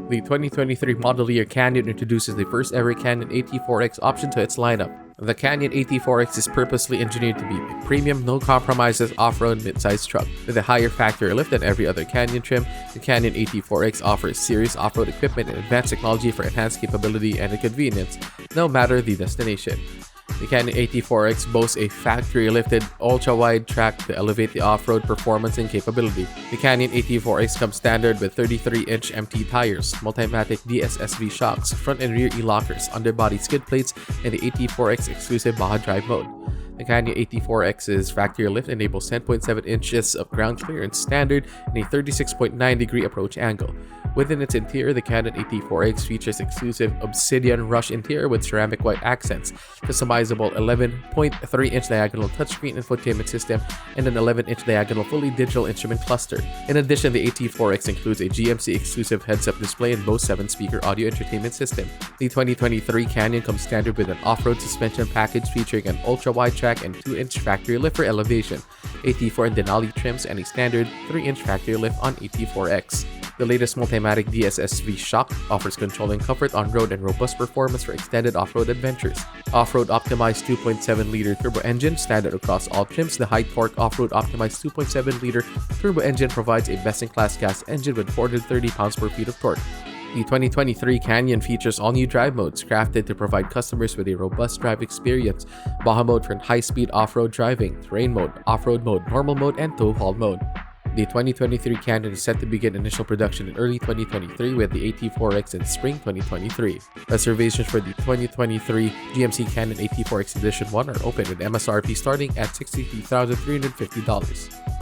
The 2023 model year Canyon introduces the first ever Canyon AT4X option to its lineup. The Canyon AT4X is purposely engineered to be a premium, no compromises off-road midsize truck. With a higher factory lift than every other Canyon trim, the Canyon AT4X offers serious off-road equipment and advanced technology for enhanced capability and convenience, no matter the destination. The Canyon AT4X boasts a factory-lifted, ultra-wide track to elevate the off-road performance and capability. The Canyon AT4X comes standard with 33-inch MT tires, Multimatic DSSV shocks, front and rear E-lockers, underbody skid plates, and the AT4X exclusive Baja Drive mode. The Canyon AT4X's factory lift enables 10.7 inches of ground clearance standard and a 36.9-degree approach angle. Within its interior, the Canyon AT4X features exclusive obsidian rush interior with ceramic white accents, customizable 11.3-inch diagonal touchscreen infotainment system, and an 11-inch diagonal fully digital instrument cluster. In addition, the AT4X includes a GMC exclusive heads-up display and Bose 7-speaker audio entertainment system. The 2023 Canyon comes standard with an off-road suspension package featuring an ultra-wide track and 2-inch factory lift for elevation, AT4 and Denali trims, and a standard 3-inch factory lift on AT4X. The latest Multimatic DSSV shock offers control and comfort on road and robust performance for extended off-road adventures. Off-road optimized 2.7-liter turbo engine standard across all trims. The high-torque off-road optimized 2.7-liter turbo engine provides a best-in-class gas engine with 430 pounds-per-feet of torque. The 2023 Canyon features all new drive modes crafted to provide customers with a robust drive experience. Baja mode for high-speed off-road driving, terrain mode, off-road mode, normal mode, and tow-haul mode. The 2023 Canyon is set to begin initial production in early 2023 with the AT4X in spring 2023. Reservations for the 2023 GMC Canyon AT4X Edition 1 are open with MSRP starting at $63,350.